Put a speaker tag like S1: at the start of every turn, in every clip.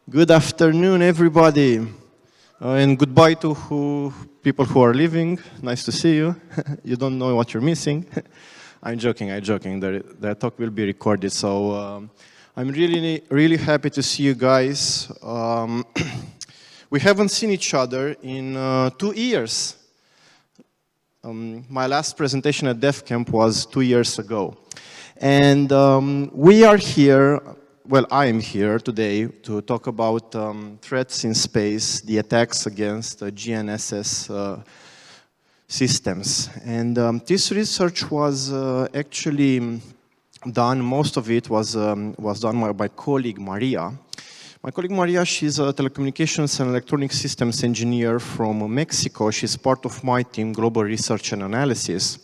S1: Good afternoon, everybody. And goodbye to people who are leaving. Nice to see you. You don't know what you're missing. I'm joking. The talk will be recorded. So I'm really happy to see you guys. We haven't seen each other in 2 years. My last presentation at DefCamp was 2 years ago. And we are here, well, I am here today to talk about threats in space, the attacks against GNSS systems. And this research was actually done, most of it was done by my colleague Maria. My colleague Maria, she's a telecommunications and electronic systems engineer from Mexico. She's part of my team, Global Research and Analysis.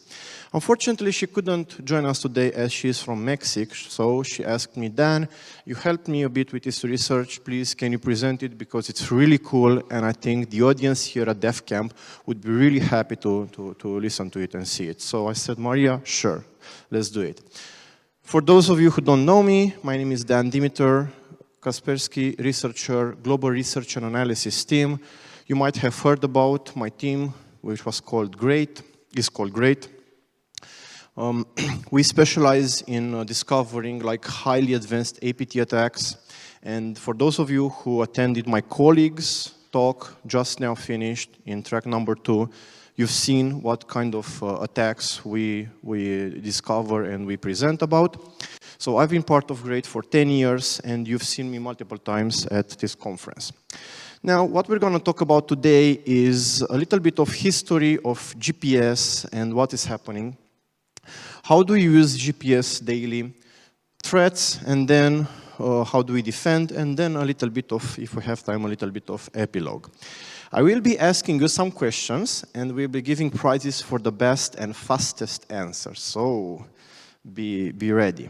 S1: Unfortunately, she couldn't join us today as she is from Mexico, so she asked me, Dan, you helped me a bit with this research, please can you present it because it's really cool and I think the audience here at DefCamp would be really happy to listen to it and see it. So I said, Maria, sure, let's do it. For those of you who don't know me, my name is Dan Demeter, Kaspersky researcher, Global Research and Analysis team. You might have heard about my team, which was called GREAT, is called GREAT. We specialize in discovering like highly advanced APT attacks. And for those of you who attended my colleagues' talk just now finished in track number 2, you've seen what kind of attacks we discover and we present about. So I've been part of GREAT for 10 years and you've seen me multiple times at this conference. Now, what we're going to talk about today is a little bit of history of GPS and what is happening. How do we use GPS daily? Threats, and then how do we defend? And then a little bit of, if we have time, a little bit of epilogue. I will be asking you some questions, and we'll be giving prizes for the best and fastest answers. So be ready.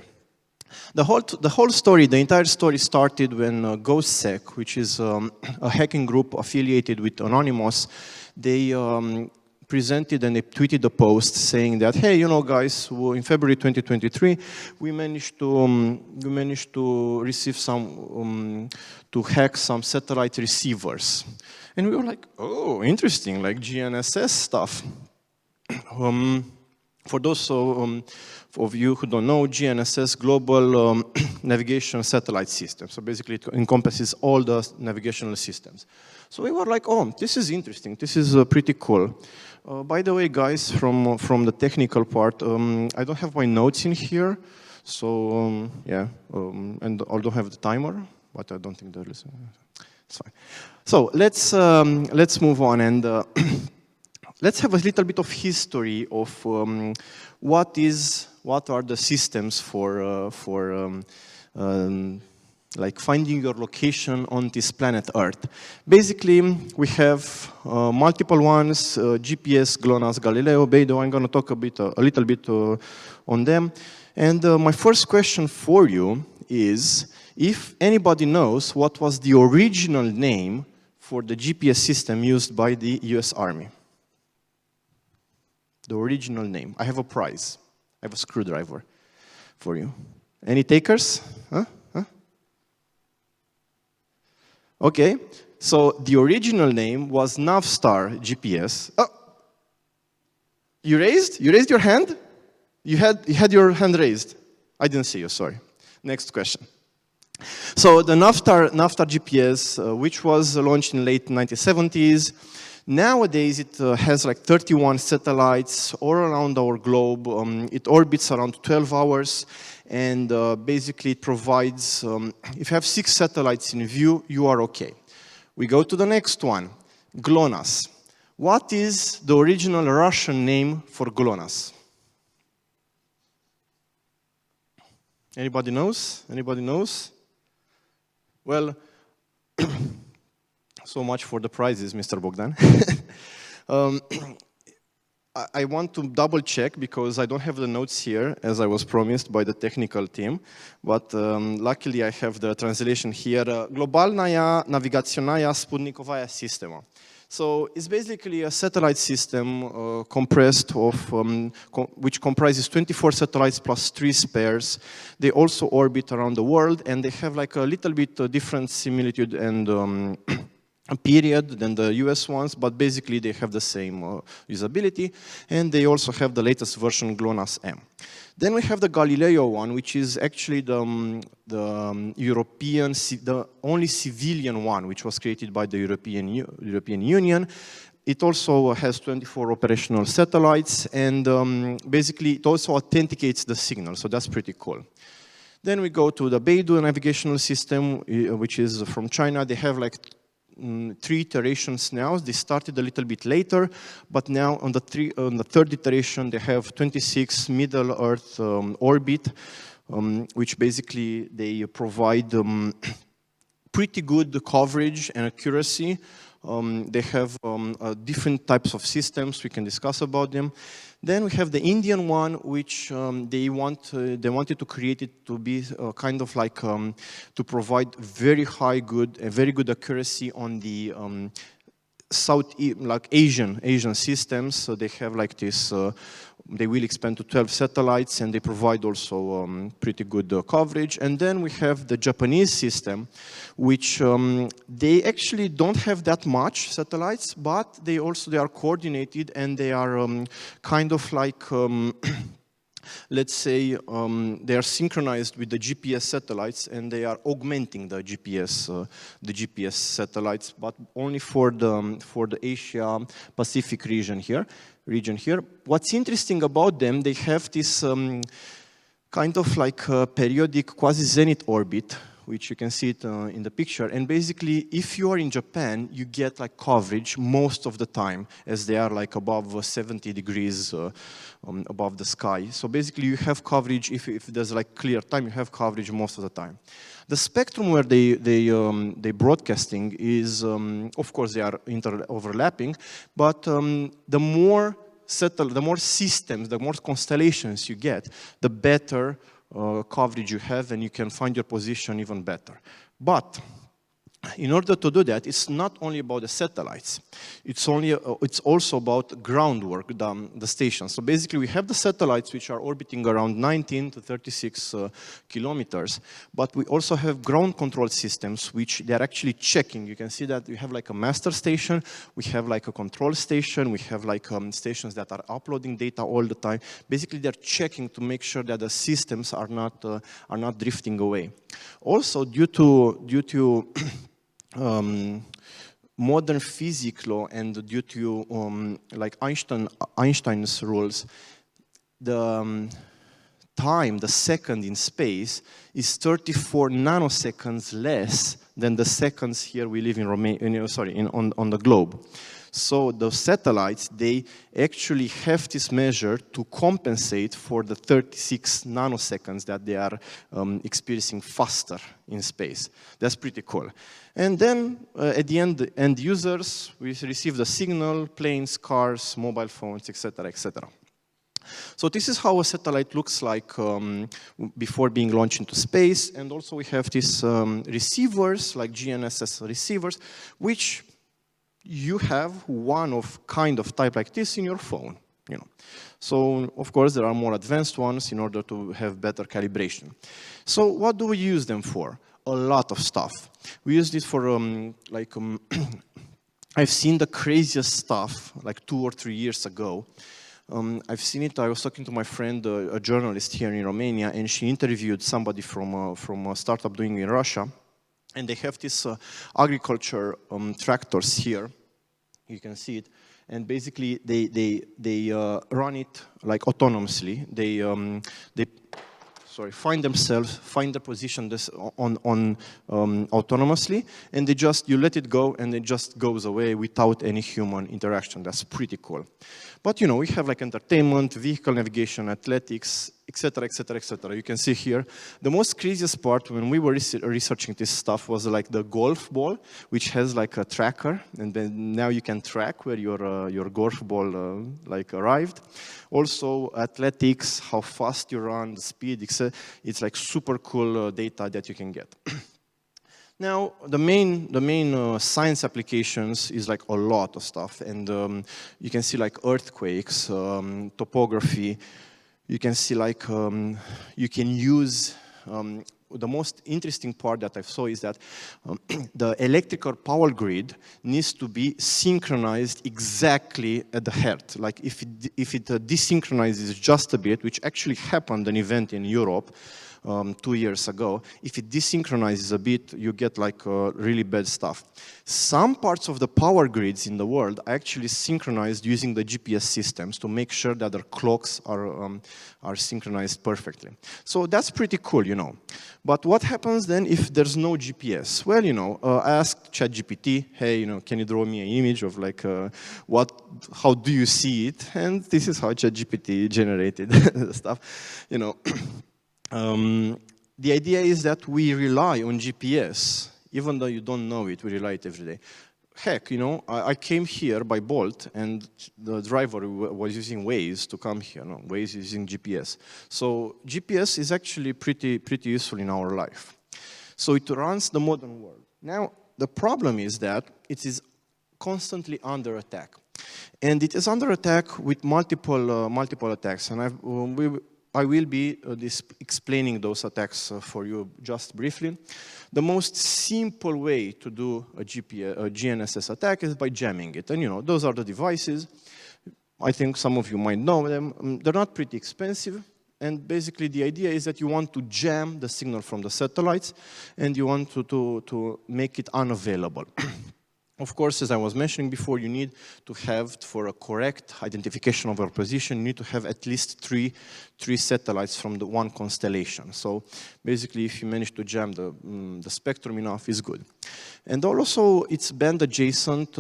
S1: The whole story, the entire story started when GhostSec, which is a hacking group affiliated with Anonymous, they presented and they tweeted a post saying that, hey, you know, guys, in February 2023, we managed to receive some, to hack some satellite receivers. And we were like, oh, interesting, like GNSS stuff. For those of you who don't know, GNSS, Global Navigation Satellite System. So basically it encompasses all the navigational systems. So we were like, oh, this is interesting, this is pretty cool. By the way, guys, from the technical part, I don't have my notes in here. So yeah, and I don't have the timer, but I don't think there is. It's fine. So let's move on and let's have a little bit of history of what are the systems for like finding your location on this planet Earth. Basically, we have multiple ones: GPS, GLONASS, Galileo, Beidou. I'm going to talk a little bit on them. And my first question for you is, if anybody knows what was the original name for the GPS system used by the US Army. The original name. I have a prize. I have a screwdriver for you. Any takers? Huh? Okay, so the original name was Navstar GPS. Oh, you raised your hand? You had your hand raised. I didn't see you, sorry. Next question. So the Navstar GPS, which was launched in late 1970s, nowadays it has like 31 satellites all around our globe. It orbits around 12 hours. And basically it provides, if you have 6 satellites in view, you are okay. We go to the next one, GLONASS. What is the original Russian name for GLONASS? Anybody knows? Anybody knows? Well, so much for the prizes, Mr. Bogdan. I want to double check because I don't have the notes here as I was promised by the technical team, but luckily I have the translation here. Globalnaya navigaționная sputnikovaya sistema. So it's basically a satellite system compressed of, which comprises 24 satellites plus 3 spares. They also orbit around the world, and they have like a little bit different similitude and a period than the US ones, but basically they have the same usability, and they also have the latest version GLONASS-M. Then we have the Galileo one, which is actually the only civilian one, which was created by the European Union. It also has 24 operational satellites, and basically it also authenticates the signal, so that's pretty cool. Then we go to the Beidou navigational system, which is from China. They have like 3 iterations now. They started a little bit later, but now on the 3rd iteration, they have 26 middle Earth orbit, which basically they provide pretty good coverage and accuracy. They have different types of systems. We can discuss about them. Then we have the Indian one, which they wanted to create it to be kind of like to provide very good accuracy on the like Asian systems. So they have like this. They will expand to 12 satellites, and they provide also pretty good coverage. And then we have the Japanese system, which they actually don't have that much satellites, but they are coordinated, and they are kind of like let's say they are synchronized with the GPS satellites, and they are augmenting the GPS satellites, but only for the Asia Pacific region here. What's interesting about them, they have this kind of like periodic quasi-zenith orbit, which you can see it in the picture. And basically, if you are in Japan, you get like coverage most of the time, as they are like above 70 degrees above the sky. So basically, you have coverage. If there's like clear time, you have coverage most of the time. The spectrum where they broadcasting is, of course, they are overlapping, but the more systems, the more constellations you get, the better coverage you have, and you can find your position even better. But in order to do that, it's not only about the satellites. It's also about groundwork, the stations. So basically, we have the satellites which are orbiting around 19 to 36 kilometers, but we also have ground control systems which they're actually checking. You can see that we have like a master station, we have like a control station, we have like stations that are uploading data all the time. Basically, they're checking to make sure that the systems are not drifting away. Also, due to modern physics law and due to like Einstein's rules, the the second in space is 34 nanoseconds less than the seconds here we live in Romania, on the globe. So the satellites, they actually have this measure to compensate for the 36 nanoseconds that they are experiencing faster in space. That's pretty cool. And then at the end users, we receive the signal, planes, cars, mobile phones, etc., etc. So this is how a satellite looks like before being launched into space. And also we have these receivers, like GNSS receivers, which you have one of type like this in your phone. So of course there are more advanced ones in order to have better calibration. So what do we use them for? A lot of stuff. We use this for I've seen the craziest stuff like 2 or 3 years ago. I've seen it. I was talking to my friend, a journalist here in Romania, and she interviewed somebody from a startup doing in Russia. And they have these agriculture tractors here. You can see it. And basically, they run it like autonomously. They find their position autonomously, and you let it go, and it just goes away without any human interaction. That's pretty cool. But we have like entertainment, vehicle navigation, athletics, etc., etc., etc. You can see here. The most craziest part when we were researching this stuff was like the golf ball, which has like a tracker, and then now you can track where your golf ball arrived. Also athletics, how fast you run, the speed, etc. It's like super cool data that you can get. Now, the main science applications is like a lot of stuff, and you can see like earthquakes, topography. You can see like you can use. The most interesting part that I saw is that the electrical power grid needs to be synchronized exactly at the heart. Like if it desynchronizes just a bit, which actually happened an event in Europe 2 years ago, if it desynchronizes a bit, you get like really bad stuff. Some parts of the power grids in the world are actually synchronized using the GPS systems to make sure that their clocks are synchronized perfectly. So that's pretty cool, you know. But what happens then if there's no GPS? Well, you know, I asked ChatGPT, hey, you know, can you draw me an image of like how do you see it? And this is how ChatGPT generated the stuff, you know. The idea is that we rely on GPS, even though you don't know it, we rely it every day. Heck, you know, I came here by Bolt, and the driver was using Waze to come here. No, Waze is using GPS. So GPS is actually pretty useful in our life. So it runs the modern world. Now, the problem is that it is constantly under attack. And it is under attack with multiple attacks. And I will be explaining those attacks for you just briefly. The most simple way to do a GNSS attack is by jamming it. And you know, those are the devices. I think some of you might know them. They're not pretty expensive. And basically the idea is that you want to jam the signal from the satellites and you want to make it unavailable. Of course, as I was mentioning before, you need to have, for a correct identification of our position, you need to have at least three satellites from the one constellation. So basically, if you manage to jam the spectrum enough, it's good. And also, it's band adjacent,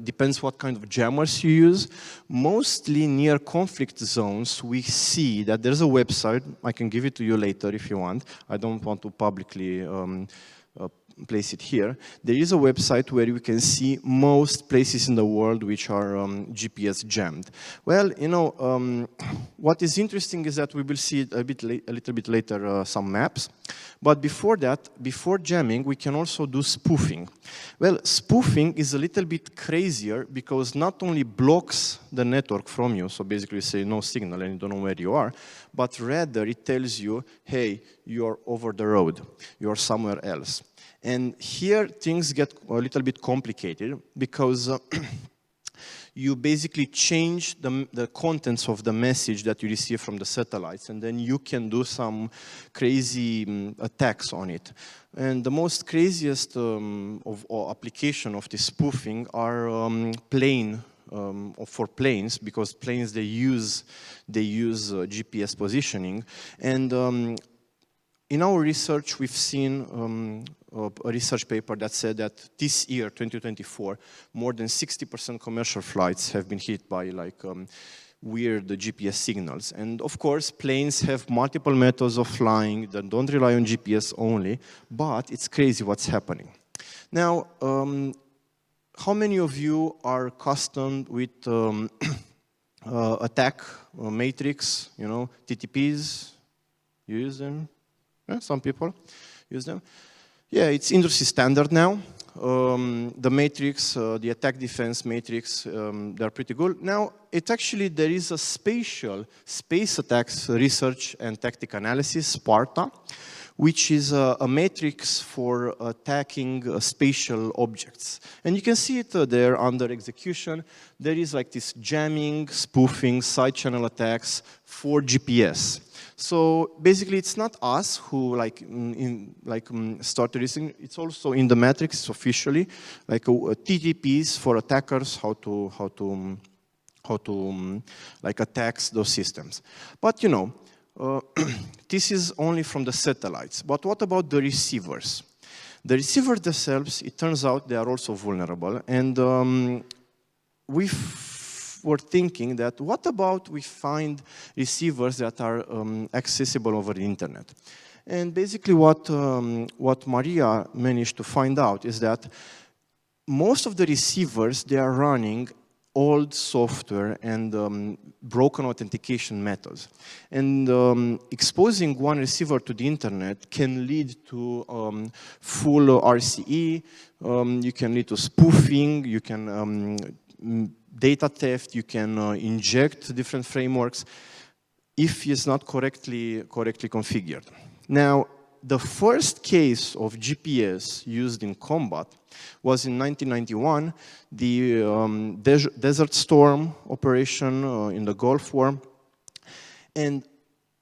S1: depends what kind of jammers you use. Mostly near conflict zones, we see that there's a website. I can give it to you later if you want. I don't want to publicly place it here. There is a website where you can see most places in the world which are GPS jammed. Well, you know, what is interesting is that we will see a little bit later some maps. But before that, before jamming, we can also do spoofing. Well, spoofing is a little bit crazier because not only blocks the network from you, so basically say no signal and you don't know where you are, but rather it tells you, hey, you're over the road, you're somewhere else. And here things get a little bit complicated because you basically change the contents of the message that you receive from the satellites, and then you can do some crazy attacks on it. And the most craziest application of this spoofing are for planes, because planes they use GPS positioning. And in our research, we've seen a research paper that said that this year, 2024, more than 60% commercial flights have been hit by like weird GPS signals. And of course, planes have multiple methods of flying that don't rely on GPS only, but it's crazy what's happening. Now, how many of you are accustomed with attack matrix, you know, TTPs? You use them? Yeah, some people use them. Yeah, it's industry standard now. The matrix, the attack defense matrix, they're pretty good. Now, there is a space attacks research and tactic analysis, SPARTA, which is a matrix for attacking spatial objects. And you can see it there under execution. There is like this jamming, spoofing, side channel attacks for GPS. So basically, it's not us who started this. It's also in the matrix officially, like TTPs for attackers, how to attack those systems. But you know, this is only from the satellites. But what about the receivers? The receivers themselves, it turns out they are also vulnerable. And we were thinking that what about we find receivers that are accessible over the internet? And basically what Maria managed to find out is that most of the receivers, they are running old software and broken authentication methods. And exposing one receiver to the internet can lead to full RCE, you can lead to spoofing, you can data theft, you can inject different frameworks if it's not correctly configured. Now, the first case of GPS used in combat was in 1991, the Desert Storm operation in the Gulf War. And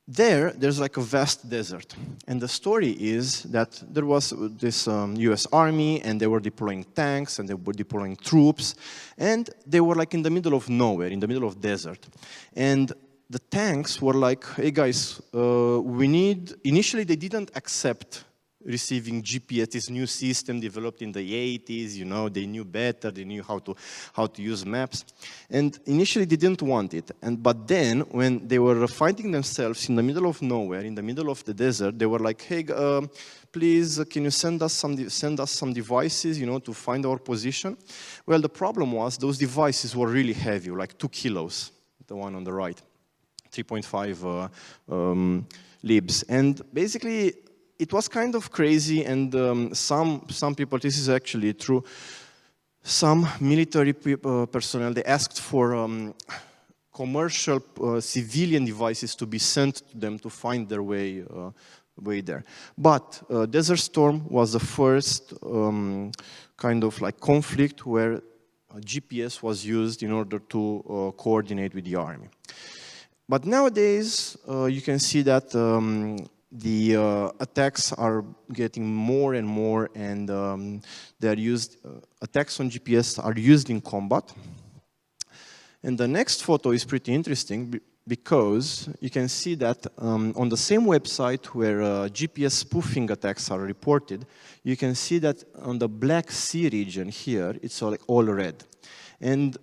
S1: there's like a vast desert. And the story is that there was this US Army, and they were deploying tanks, and they were deploying troops, and they were like in the middle of nowhere, in the middle of desert. And the tanks were like, hey guys, initially they didn't accept receiving GPS, this new system developed in the 80s, you know, they knew better, they knew how to use maps. And initially they didn't want it. But then when they were finding themselves in the middle of nowhere, in the middle of the desert, they were like, hey, please, can you send us some devices, you know, to find our position? Well, the problem was those devices were really heavy, like 2 kilos, the one on the right. 3.5 libs, and basically it was kind of crazy. And some people, this is actually true, some military personnel, they asked for commercial civilian devices to be sent to them to find their way there. But Desert Storm was the first kind of like conflict where GPS was used in order to coordinate with the army. But nowadays, you can see that the attacks are getting more and more, and they're used. Attacks on GPS are used in combat. And the next photo is pretty interesting because you can see that on the same website where GPS spoofing attacks are reported, you can see that on the Black Sea region here, it's all red. And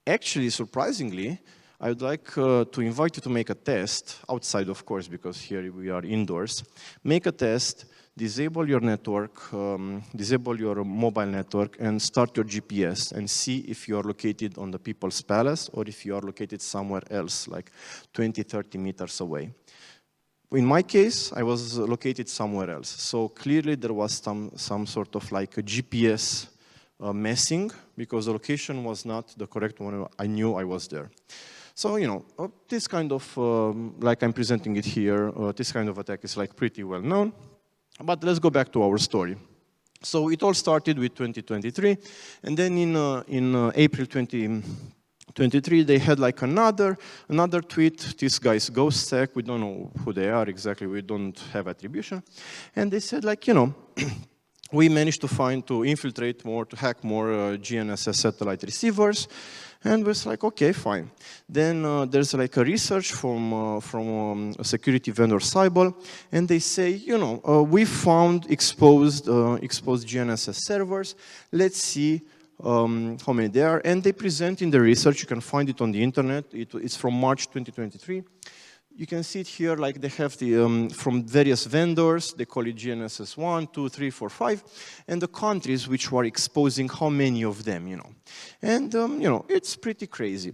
S1: actually, surprisingly, I would like to invite you to make a test, outside of course, because here we are indoors. Make a test, disable your network, disable your mobile network, and start your GPS and see if you are located on the People's Palace or if you are located somewhere else, like 20, 30 meters away. In my case, I was located somewhere else. So clearly there was some sort of like a GPS messing, because the location was not the correct one. I knew I was there. So, you know, this kind of, like I'm presenting it here, this kind of attack is like pretty well known. But let's go back to our story. So it all started with 2023, and then in April 2023, they had like another tweet. These guys, GhostSec, we don't know who they are exactly, we don't have attribution. And they said like, you know, we managed to infiltrate more, to hack more GNSS satellite receivers. And was like, okay, fine. Then there's like a research from a security vendor, Cybol, and they say, you know, we found exposed GNSS servers. Let's see how many there are. And they present in the research. You can find it on the internet. It's from March 2023. You can see it here, like they have the, from various vendors, they call it GNSS 1, 2, 3, 4, 5, and the countries which were exposing how many of them, you know. And, you know, it's pretty crazy.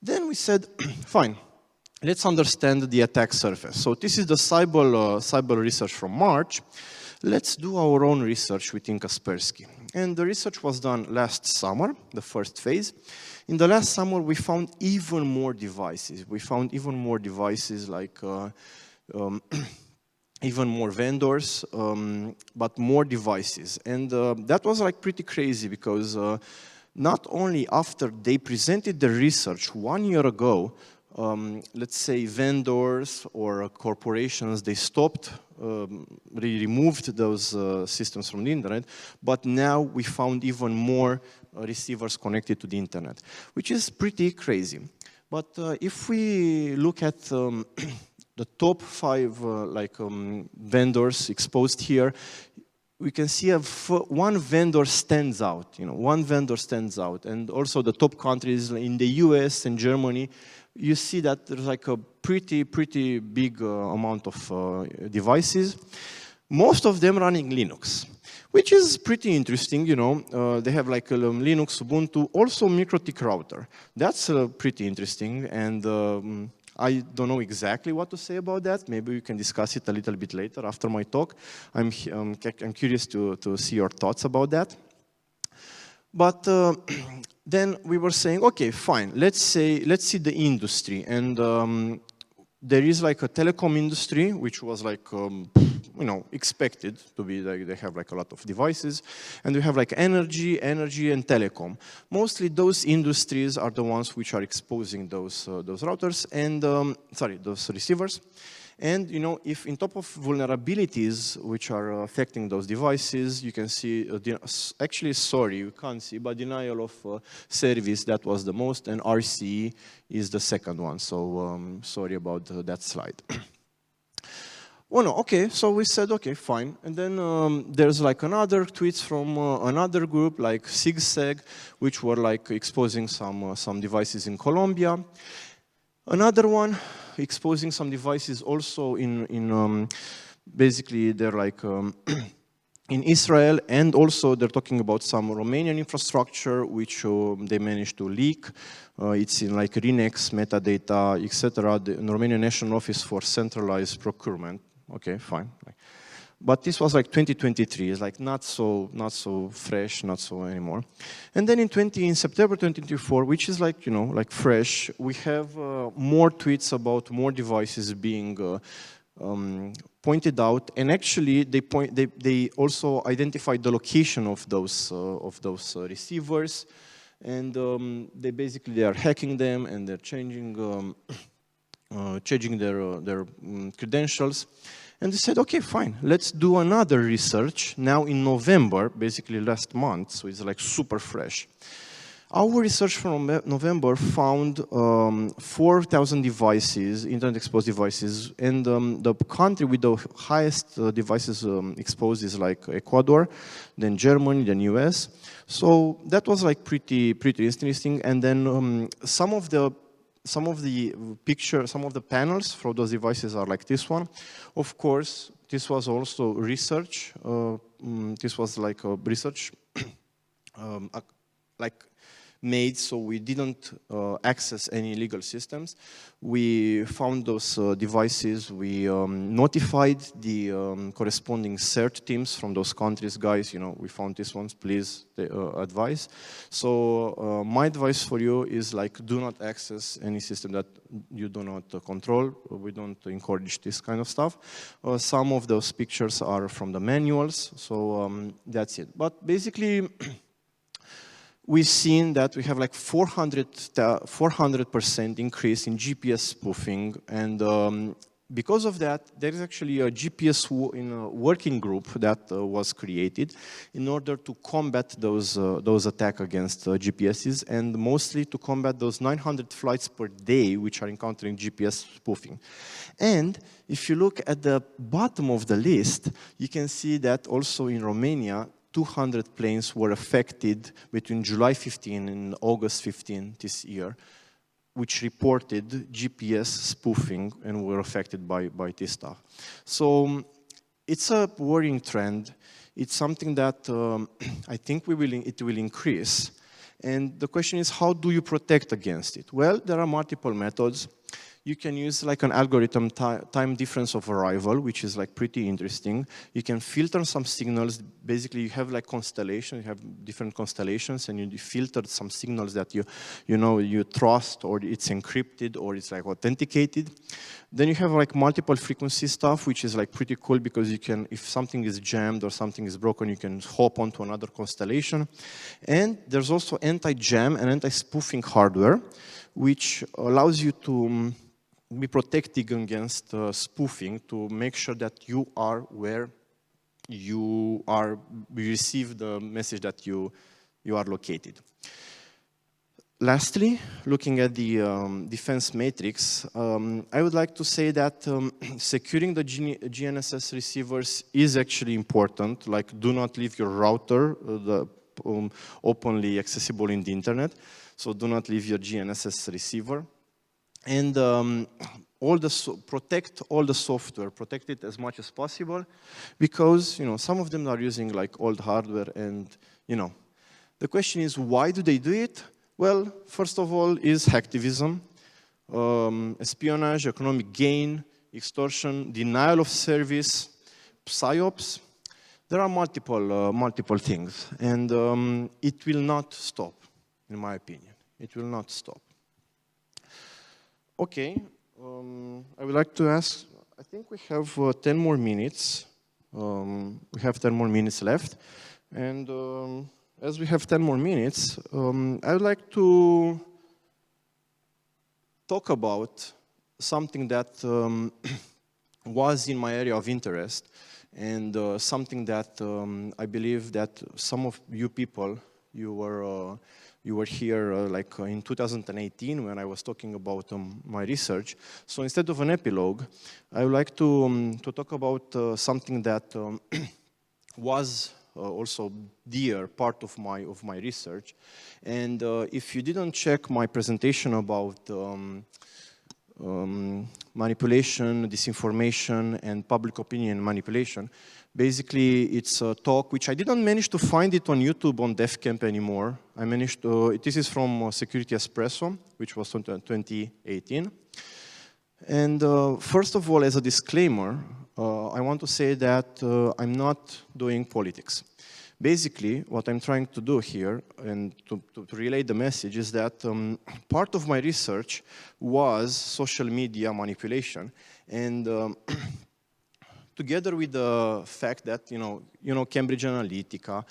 S1: Then we said, fine, let's understand the attack surface. So this is the Cybol research from March. Let's do our own research within Kaspersky. And the research was done last summer, the first phase. In the last summer, we found even more devices. We found even more devices, like even more vendors, but more devices. And that was like pretty crazy, because not only after they presented the research 1 year ago, let's say vendors or corporations, they stopped, removed those systems from the internet, but now we found even more receivers connected to the internet, which is pretty crazy. But if we look at the top 5 vendors exposed here, we can see one vendor stands out. You know, one vendor stands out, and also the top countries in the US and Germany. You see that there's like a pretty big amount of devices, most of them running Linux, which is pretty interesting, you know. They have like Linux, Ubuntu, also MikroTik router. That's pretty interesting, and I don't know exactly what to say about that. Maybe we can discuss it a little bit later after my talk. I'm curious to see your thoughts about that. But then we were saying, okay, fine. Let's see the industry, and there is like a telecom industry, which was like, you know, expected to be like, they have like a lot of devices, and we have like energy and telecom. Mostly those industries are the ones which are exposing those routers and, those receivers. And, you know, if in top of vulnerabilities which are affecting those devices, you can see, actually, sorry, you can't see, but denial of service, that was the most, and RCE is the second one. So sorry about that slide. Well, no, okay, so we said, okay, fine. And then there's like another tweets from another group, like SigSeg, which were like exposing some devices in Colombia. Another one, exposing some devices also in basically they're like in Israel, and also they're talking about some Romanian infrastructure which they managed to leak. It's in like RINEX, metadata, etc. The Romanian National Office for Centralized Procurement. Okay, fine. But this was like 2023. It's like not so fresh, not so anymore. And then in September 2024, which is like, you know, like fresh, we have more tweets about more devices being pointed out, and actually they also identified the location of those receivers, and they are hacking them, and they're changing their credentials. And they said, okay, fine, let's do another research now in November, basically last month, so it's like super fresh. Our research from November found 4,000 devices, internet exposed devices, and the country with the highest devices exposed is like Ecuador, then Germany, then US. So that was like pretty interesting. And then some of the pictures, some of the panels for those devices are like this one. Of course, this was also research. This was like a research like made, so we didn't access any legal systems. We found those devices. We notified the corresponding CERT teams from those countries. Guys, you know, we found these ones, please advise. So my advice for you is like, do not access any system that you do not control. We don't encourage this kind of stuff. Some of those pictures are from the manuals, so that's it. But basically, we've seen that we have like 400% increase in GPS spoofing, and because of that, there is actually a GPS working group that was created in order to combat those attacks against GPSs, and mostly to combat those 900 flights per day which are encountering GPS spoofing. And if you look at the bottom of the list, you can see that also in Romania, 200 planes were affected between July 15 and August 15 this year, which reported GPS spoofing and were affected by this stuff. So it's a worrying trend. It's something that I think it will increase. And the question is, how do you protect against it? Well, there are multiple methods. You can use like an algorithm, time difference of arrival, which is like pretty interesting. You can filter some signals. Basically, you have like constellations, you have different constellations, and you filter some signals that you trust, or it's encrypted, or it's like authenticated. Then you have like multiple frequency stuff, which is like pretty cool, because you can, if something is jammed or something is broken, you can hop onto another constellation. And there's also anti-jam and anti-spoofing hardware, which allows you to be protected against spoofing, to make sure that you are where you receive the message that you are located. Lastly, looking at the defense matrix, I would like to say that securing the GNSS receivers is actually important. Like, do not leave your router openly accessible in the internet. So do not leave your GNSS receiver. And protect all the software, protect it as much as possible, because some of them are using like old hardware, and the question is, why do they do it? Well, first of all, is hacktivism, espionage, economic gain, extortion, denial of service, psyops. There are multiple things, and it will not stop, in my opinion. It will not stop. Okay, I would like to ask, I think we have 10 more minutes. We have 10 more minutes left. And as we have 10 more minutes, I would like to talk about something that was in my area of interest, and something that I believe that some of you people, you were here like in 2018 when I was talking about my research. So instead of an epilogue, I would like to talk about something that was also dear part of my research. And if you didn't check my presentation about manipulation, disinformation, and public opinion manipulation, basically it's a talk which I didn't manage to find it on YouTube on DefCamp anymore. I managed to, this is from Security Espresso, which was 2018. And first of all, as a disclaimer, I want to say that I'm not doing politics. Basically, what I'm trying to do here, and to relay the message, is that part of my research was social media manipulation, and together with the fact that Cambridge Analytica,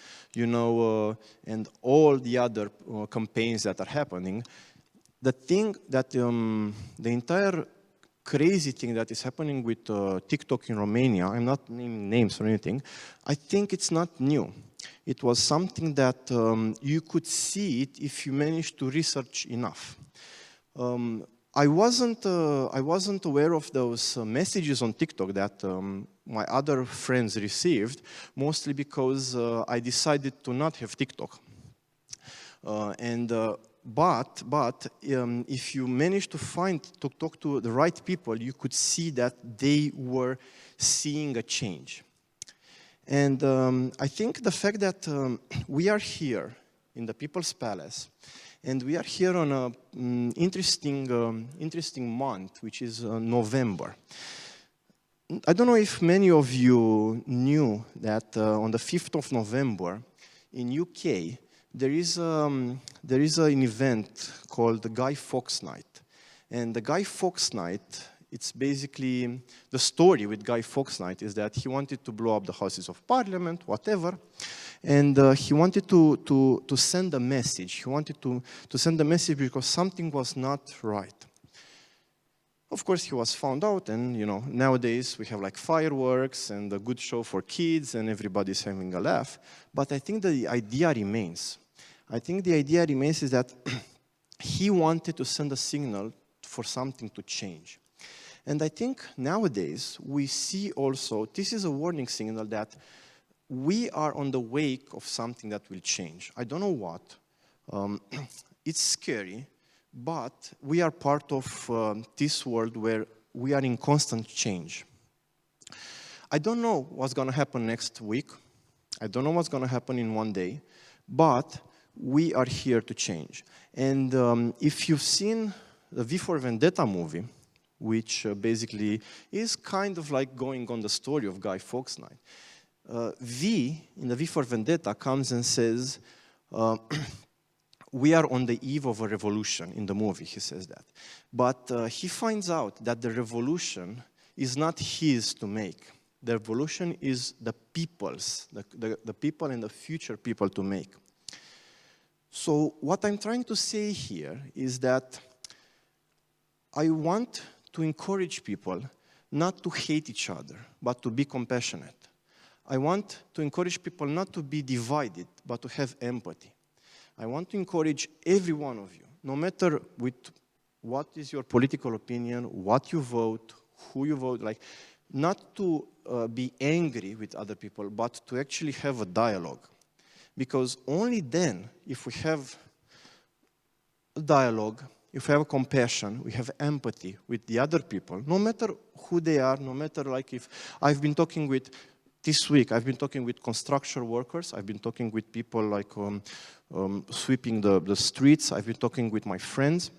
S1: and all the other campaigns that are happening, the thing that the entire crazy thing that is happening with TikTok in Romania, I'm not naming names or anything, I think it's not new. It was something that you could see it if you managed to research enough. I wasn't aware of those messages on TikTok that my other friends received, mostly because I decided to not have TikTok. But if you manage to talk to the right people, you could see that they were seeing a change. And I think the fact that we are here in the People's Palace, and we are here on an interesting month, which is November. I don't know if many of you knew that on the 5th of November in UK, there is an event called the Guy Fawkes Night. And the Guy Fawkes Night, it's basically, the story with Guy Fawkes Night is that he wanted to blow up the Houses of Parliament, whatever, and he wanted to send a message. He wanted to send a message because something was not right. Of course, he was found out, and nowadays we have like fireworks and a good show for kids, and everybody's having a laugh. But I think the idea remains. I think the idea remains is that he wanted to send a signal for something to change. And I think nowadays we see also, this is a warning signal that we are on the wake of something that will change. I don't know what. It's scary, but we are part of this world where we are in constant change. I don't know what's going to happen next week. I don't know what's going to happen in one day, but we are here to change. And if you've seen the V for Vendetta movie, which basically is kind of like going on the story of Guy Fawkes Night, V, in the V for Vendetta, comes and says, we are on the eve of a revolution. In the movie, he says that. But he finds out that the revolution is not his to make. The revolution is the people's, the people and the future people to make. So what I'm trying to say here is that I want to encourage people not to hate each other, but to be compassionate. I want to encourage people not to be divided, but to have empathy. I want to encourage every one of you, no matter with what is your political opinion, what you vote, who you vote, like, not to be angry with other people, but to actually have a dialogue. Because only then, if we have a dialogue, if we have compassion, we have empathy with the other people, no matter who they are, no matter like if I've been talking with, this week, I've been talking with construction workers, I've been talking with people like sweeping the streets, I've been talking with my friends.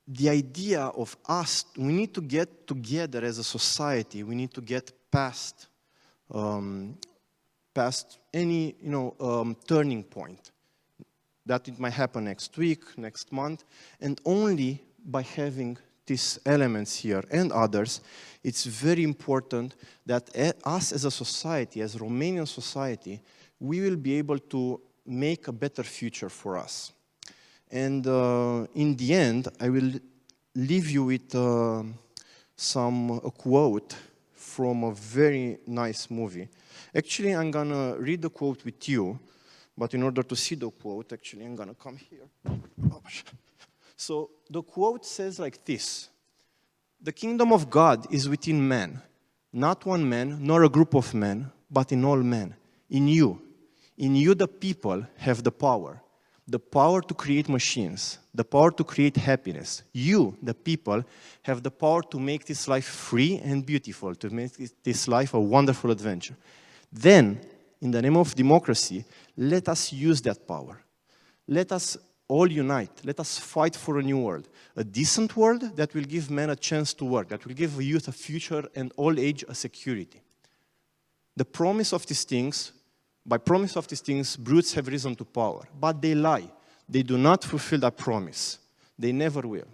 S1: The idea of us, we need to get together as a society, we need to get past any turning point. That it might happen next week, next month, and only by having these elements here and others, it's very important that us as a society, as Romanian society, we will be able to make a better future for us. And in the end, I will leave you with a quote from a very nice movie. Actually, I'm gonna read the quote with you, but in order to see the quote, actually, I'm gonna come here. So the quote says like this: "The kingdom of God is within man, not one man, nor a group of men, but in all men, in you. In you the people have the power to create machines, the power to create happiness. You, the people, have the power to make this life free and beautiful, to make this life a wonderful adventure. Then, in the name of democracy, let us use that power. Let us all unite. Let us fight for a new world. A decent world that will give men a chance to work, that will give youth a future and old age a security. The promise of these things, by promise of these things, brutes have risen to power. But they lie. They do not fulfill that promise. They never will."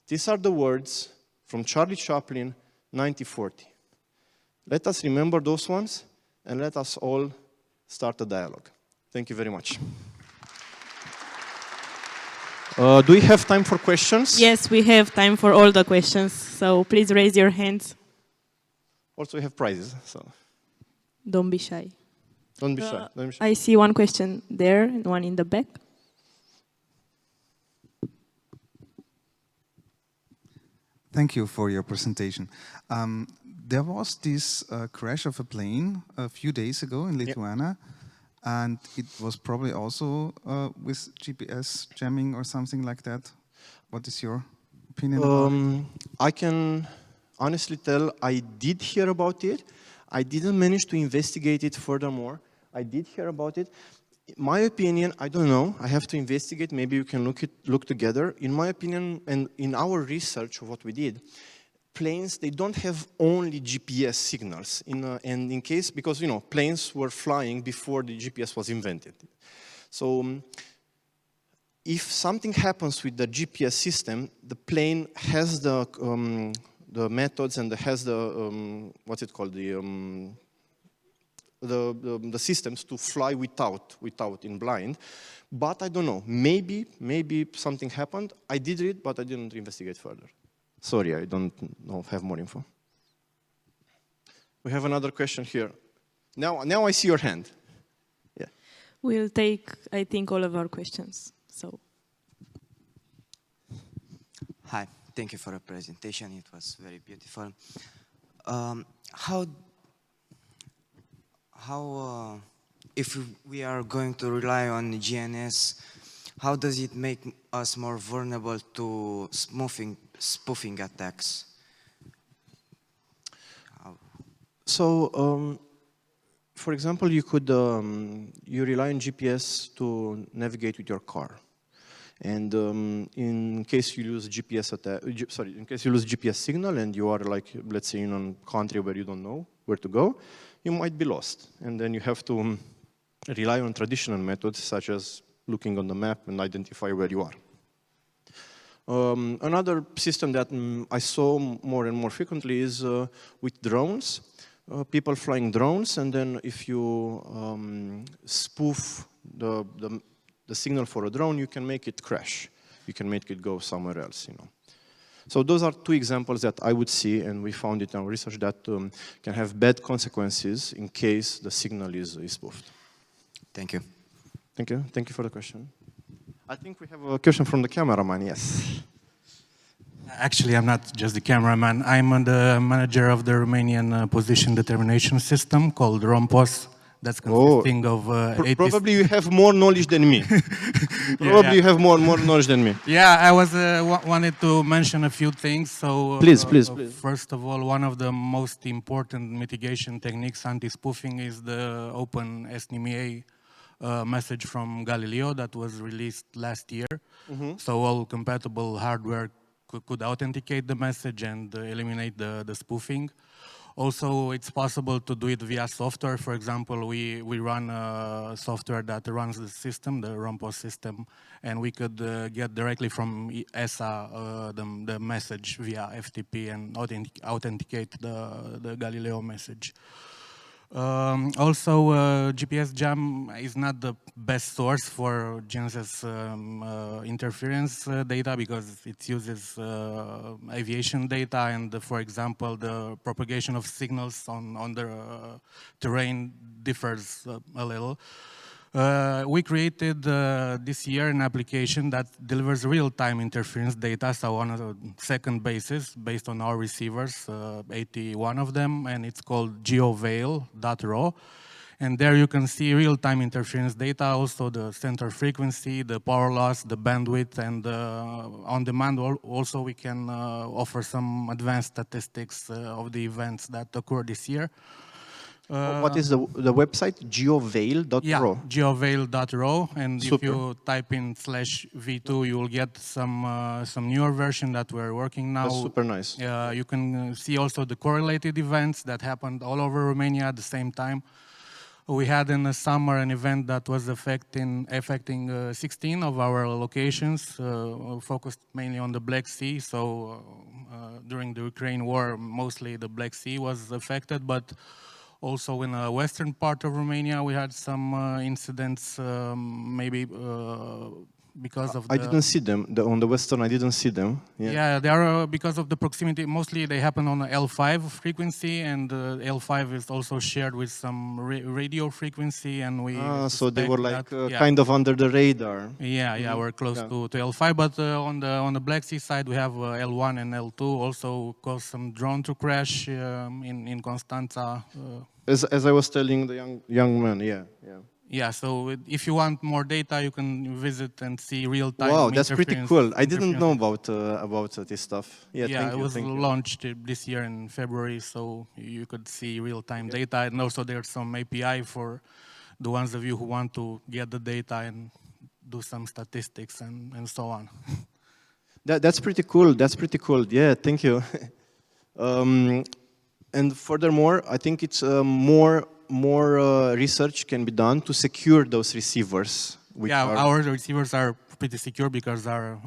S1: These are the words from Charlie Chaplin, 1940. Let us remember those ones, and let us all start a dialogue. Thank you very much. Do we have time for questions?
S2: Yes, we have time for all the questions, so please raise your hands.
S1: Also, we have prizes, so
S2: Don't be shy.
S1: don't be shy. Don't be shy.
S2: I see one question there and one in the back.
S3: Thank you for your presentation. There was this crash of a plane a few days ago in Lithuania, and it was probably also with GPS jamming or something like that. What is your opinion about it?
S1: I can honestly tell I did hear about it. I didn't manage to investigate it furthermore. I did hear about it. In my opinion, I don't know. I have to investigate. Maybe we can look together. In my opinion, and in our research of what we did, planes, they don't have only GPS signals. And in case, because planes were flying before the GPS was invented. So if something happens with the GPS system, the plane has the methods and has the what's it called, the systems to fly without in blind. But I don't know. Maybe something happened. I did read, but I didn't investigate further. Sorry, I don't have more info. We have another question here. Now I see your hand. Yeah.
S2: We'll take, I think, all of our questions. So.
S4: Hi, thank you for the presentation. It was very beautiful. If we are going to rely on GNS, how does it make us more vulnerable to spoofing attacks?
S1: So, for example, you could you rely on GPS to navigate with your car, and in case you lose in case you lose GPS signal and you are like, let's say, in a country where you don't know where to go, you might be lost, and then you have to rely on traditional methods such as looking on the map and identify where you are. Another system that I saw more and more frequently is with drones. People flying drones, and then if you spoof the signal for a drone, you can make it crash. You can make it go somewhere else, So those are two examples that I would see, and we found it in our research, that can have bad consequences in case the signal is spoofed.
S4: Thank you.
S1: Thank you. Thank you for the question. I think we have a question from the cameraman, yes.
S5: Actually, I'm not just the cameraman. I'm the manager of the Romanian position determination system called ROMPOS, that's consisting of 80...
S1: Probably you have more knowledge than me. Probably you have more knowledge than me.
S5: Yeah, I was wanted to mention a few things. So,
S1: Please.
S5: First of all, one of the most important mitigation techniques anti-spoofing is the open SNMEA message from Galileo that was released last year. So all compatible hardware could authenticate the message and eliminate the spoofing. Also, it's possible to do it via software. For example, we run a software that runs the system, the ROMPOS system, and we could get directly from ESA the message via FTP and authenticate the Galileo message. Also, GPS jam is not the best source for GNSS interference data because it uses aviation data and, for example, the propagation of signals on the terrain differs a little. We created this year an application that delivers real-time interference data, so on a second basis, based on our receivers, 81 of them, and it's called geoveil.ro. And there you can see real-time interference data, also the center frequency, the power loss, the bandwidth, and on demand also we can offer some advanced statistics of the events that occurred this year.
S1: What is the website? Geoveil.ro?
S5: Yeah, geoveil.ro, and
S1: Super.
S5: if you type in /v2, you will get some newer version that we're working now.
S1: That's super nice.
S5: You can see also the correlated events that happened all over Romania at the same time. We had in the summer an event that was affecting 16 of our locations, focused mainly on the Black Sea. So during the Ukraine war, mostly the Black Sea was affected, but also in the western part of Romania, we had some incidents, maybe because of
S1: I didn't see them. On the western, I didn't see them.
S5: Yeah, they are because of the proximity. Mostly they happen on the L5 frequency, and L5 is also shared with some radio frequency, and we
S1: so they were like
S5: that,
S1: kind of under the radar.
S5: Yeah, we're close to L5, but on the Black Sea side we have L1 and L2 also caused some drone to crash in Constanța.
S1: As I was telling the young man,
S5: Yeah, so if you want more data, you can visit and see real-time.
S1: Wow, that's pretty cool. I didn't know about this stuff.
S5: Yeah, it was launched this year in February, so you could see real-time data, and also there's some API for the ones of you who want to get the data and do some statistics and so on.
S1: That's pretty cool. That's pretty cool. Yeah, thank you. And furthermore, I think it's more research can be done to secure those receivers.
S5: Our receivers are pretty secure because are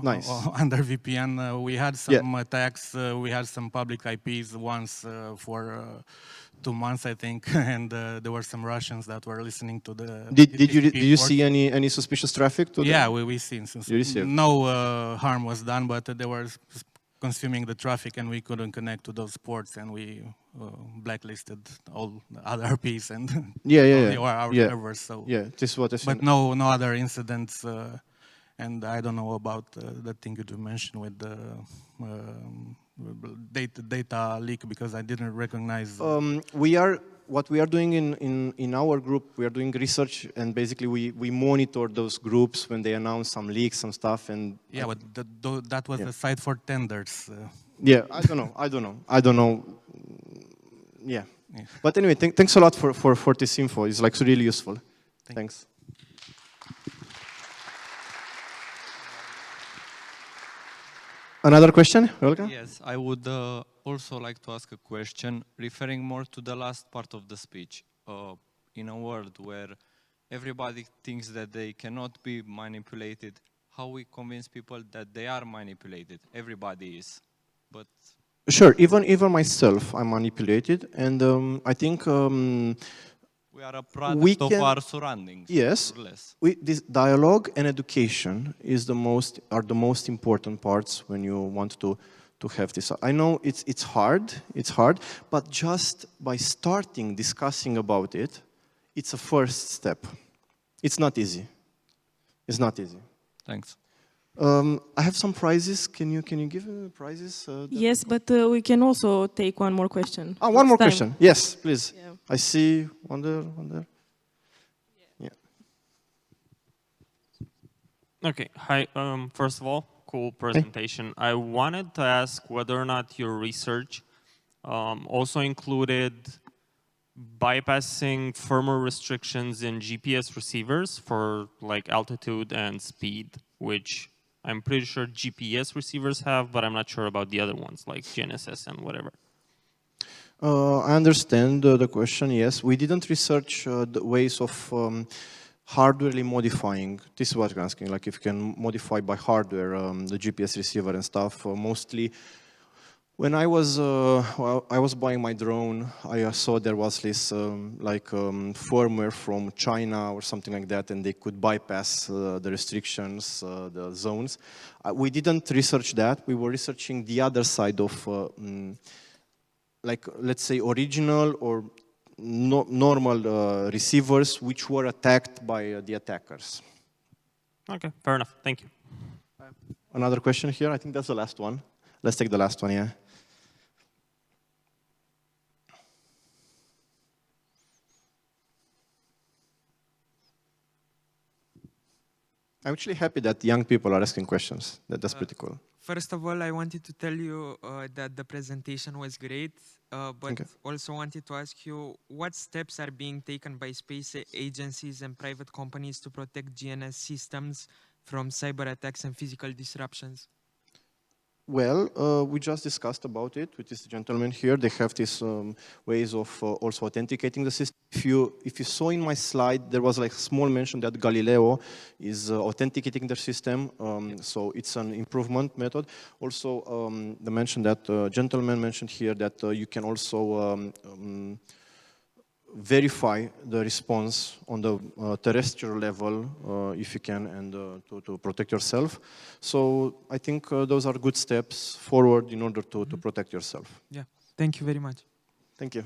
S5: under VPN. We had some attacks. We had some public IPs once for 2 months, I think, and there were some Russians that were listening to the.
S1: Did you see any suspicious traffic?
S5: Yeah, we seen. No harm was done, but they were consuming the traffic, and we couldn't connect to those ports, and we blacklisted all the other RPs and our servers. So
S1: this is what I
S5: but no other incidents, and I don't know about the thing you mentioned with the data leak because I didn't recognize.
S1: What we are doing in our group, we are doing research, and basically we monitor those groups when they announce some leaks, some stuff, and
S5: but that was the site for tenders.
S1: Yeah, I don't know. Yeah. But anyway, thanks a lot for this info. It's like really useful. Thanks. Another question? Welcome.
S6: Yes, I would also like to ask a question referring more to the last part of the speech. In a world where everybody thinks that they cannot be manipulated, how we convince people that they are manipulated? Everybody is, but...
S1: Sure, even myself, I'm manipulated, and I think
S6: we are a product of our surroundings.
S1: Yes, this dialogue and education is are the most important parts when you want to have this. I know it's hard, but just by starting discussing about it, it's a first step. It's not easy.
S6: Thanks.
S1: I have some prizes. Can you give me prizes?
S2: Yes, but we can also take one more question.
S1: One more question. Yes, please.
S2: Yeah.
S1: I see one there.
S7: Okay, hi. First of all, cool presentation. I wanted to ask whether or not your research also included bypassing firmware restrictions in GPS receivers for like altitude and speed, which I'm pretty sure GPS receivers have, but I'm not sure about the other ones like GNSS and whatever.
S1: I understand the question, yes. We didn't research the ways of hardwarely modifying. This is what you're asking, like if you can modify by hardware the GPS receiver and stuff. Mostly, when I was buying my drone, I saw there was this firmware from China or something like that, and they could bypass the restrictions, the zones. We didn't research that. We were researching the other side of like, let's say, original or normal receivers which were attacked by the attackers.
S7: Okay, fair enough. Thank you.
S1: Another question here? I think that's the last one. Let's take the last one, yeah. I'm actually happy that young people are asking questions. That's pretty cool.
S8: First of all, I wanted to tell you that the presentation was great, but also wanted to ask you what steps are being taken by space agencies and private companies to protect GNS systems from cyber attacks and physical disruptions?
S1: Well, we just discussed about it with this gentleman here. They have these ways of also authenticating the system. If you saw in my slide, there was like a small mention that Galileo is authenticating their system. So it's an improvement method. Also, the mention that gentleman mentioned here that you can also verify the response on the terrestrial level, if you can, and to protect yourself. So I think those are good steps forward in order to protect yourself.
S8: Yeah, thank you very much.
S1: Thank you.